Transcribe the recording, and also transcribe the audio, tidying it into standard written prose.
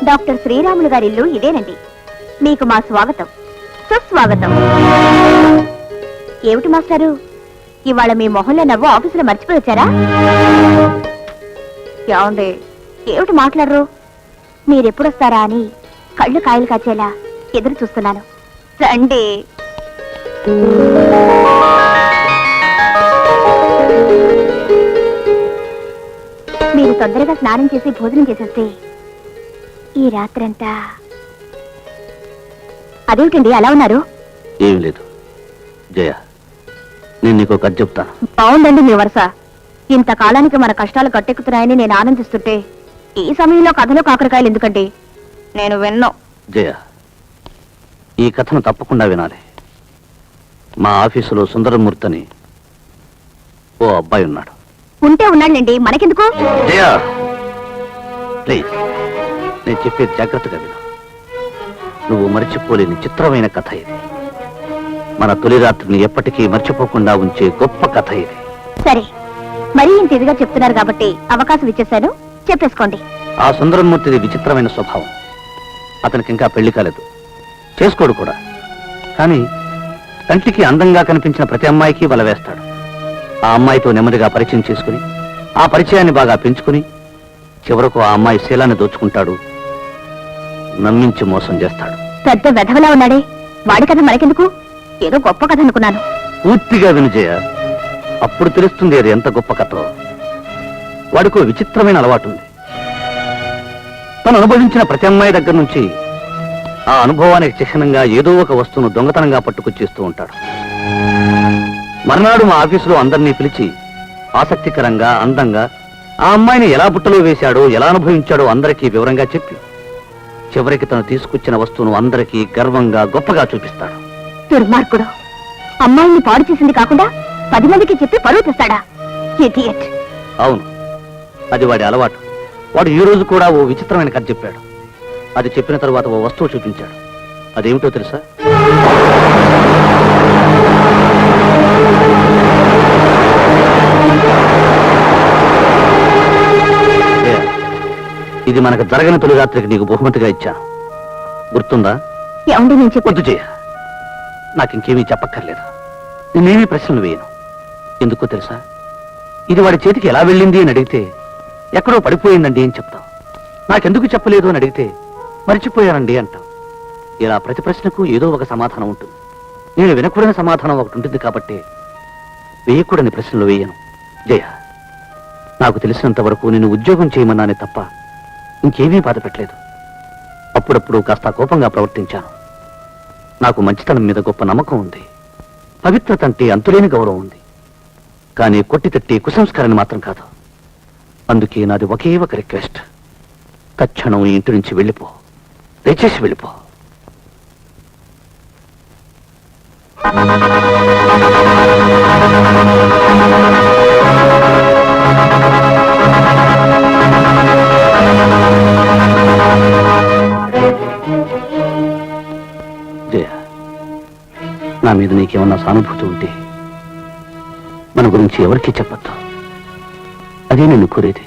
Doctor Sriramulu గారి ఇల్లు ఇదేనండి. మీకు మా స్వాగతం, సుస్వాగతం. ఏమిటి మాస్టారు, ఇవాళ మీ మొహంలో నవ్వు ఆఫీసులో మర్చిపోయి వచ్చారా? ఏమండి, ఏమిటి మాట్లాడరు? మీరెప్పుడొస్తారా అని కళ్ళు కాయలు కాచేలా ఎదురు చూస్తున్నాను. రండి. మీరు తొందరగా స్నానం చేసి భోజనం చేసేస్తే ఈ రాత్రంతా. అదేమిటండి అలా ఉన్నారు? ఏం లేదు జయ, నేను నీకు కథ చెప్తాను. బాగుందండి మీ వరుస. ఇంతకాలానికి మన కష్టాలు గట్టెక్కుతున్నాయని నేను ఆనందిస్తుంటే ఈ సమయంలో కథలో కాకరకాయలు ఎందుకండి? నేను విన్నో. జయ, ఈ కథను తప్పకుండా వినాలి. మా ఆఫీసులో సుందరమూర్తి అని ఓ అబ్బాయి ఉన్నాడు. ఉంటే ఉన్నాడండి, మనకెందుకు? జయ ప్లీజ్, నేను చెప్పేది జాగ్రత్తగా విను. నువ్వు మర్చిపోలేని చిత్రమైన కథ ఇది. మన తొలి రాత్రిని ఎప్పటికీ మర్చిపోకుండా ఉంచే గొప్ప కథ ఇది. సరే, మరీ ఇంత ఇదిగా చెప్తున్నారు కాబట్టి అవకాశం ఇచ్చేశాను, చెప్పేసుకోండి. ఆ సుందరమూర్తిది విచిత్రమైన స్వభావం. అతనికి ఇంకా పెళ్లి కాలేదు, చేసుకోడు కూడా. కానీ కంటికి అందంగా కనిపించిన ప్రతి అమ్మాయికి వల వేస్తాడు. ఆ అమ్మాయితో నెమ్మదిగా పరిచయం చేసుకుని ఆ పరిచయాన్ని బాగా పెంచుకుని చివరకు ఆ అమ్మాయి శీలాన్ని దోచుకుంటాడు, నమ్మించి మోసం చేస్తాడు. పెద్ద వెధవలా ఉన్నాడే, వాడి కథ మనకెందుకు? ఏదో గొప్ప కథ అనుకున్నాను. పూర్తిగా వినుజయ, అప్పుడు తెలుస్తుంది అది ఎంత గొప్ప కథో. వాడికో విచిత్రమైన అలవాటుంది. తను అనుభవించిన ప్రతి అమ్మాయి దగ్గర నుంచి ఆ అనుభవానికి చిహ్నంగా ఏదో ఒక వస్తువును దొంగతనంగా పట్టుకొచ్చేస్తూ ఉంటాడు. మర్నాడు మా ఆఫీసులో అందరినీ పిలిచి ఆసక్తికరంగా అందంగా ఆ అమ్మాయిని ఎలా బుట్టలో వేశాడో, ఎలా అనుభవించాడో అందరికీ వివరంగా చెప్పి చివరికి తను తీసుకొచ్చిన వస్తువును అందరికీ గర్వంగా గొప్పగా చూపిస్తాడు. దుర్మార్గుడు, అమ్మాయిని పాడు చేసింది కాకుండా 10 మందికి చెప్పి పరువు తెస్తాడా? ఇడియట్. అవును, అది వాడి అలవాటు. వాడు ఈ రోజు కూడా ఓ విచిత్రమైన కథ చెప్పాడు. అది చెప్పిన తరువాత ఓ వస్తువు చూపించాడు. అదేమిటో తెలుసా? ఇది మనకు జరగని తొలి రాత్రికి నీకు బహుమతిగా ఇచ్చాను, గుర్తుందా? వద్దు చేయ, నాకు ఇంకేమీ చెప్పక్కర్లేదు. నేనేమీ ప్రశ్నలు వేయను. ఎందుకో తెలుసా? ఇది వాడి చేతికి ఎలా వెళ్ళింది అని అడిగితే ఎక్కడో పడిపోయిందండి అని చెప్తావు. నాకెందుకు చెప్పలేదు అని అడిగితే మర్చిపోయానండి అంటావు. ఇలా ప్రతి ప్రశ్నకు ఏదో ఒక సమాధానం ఉంటుంది. నేను వినకూడని సమాధానం ఒకటి ఉంటుంది కాబట్టి వేయకూడని ప్రశ్నలు వేయను. జయ, నాకు తెలిసినంత వరకు నేను ఉద్యోగం చేయమన్నానే తప్ప ఇంకేమీ బాధ పెట్టలేదు. అప్పుడప్పుడు కాస్త కోపంగా ప్రవర్తించాను. నాకు మంచితనం మీద గొప్ప నమ్మకం ఉంది. పవిత్రత అంటే అంతులేని గౌరవం ఉంది. కానీ కొట్టి తట్టి కుసంస్కారాన్ని మాత్రం కాదు. అందుకే నాది ఒకే ఒక రిక్వెస్ట్. తక్షణం ఈ ఇంటి నుంచి వెళ్ళిపో, దయచేసి వెళ్ళిపో. జయ, నా మీద నీకేమన్నా సానుభూతి ఉంటే మన గురించి ఎవరికీ చెప్పొద్దు. అదే నిన్ను కోరేది.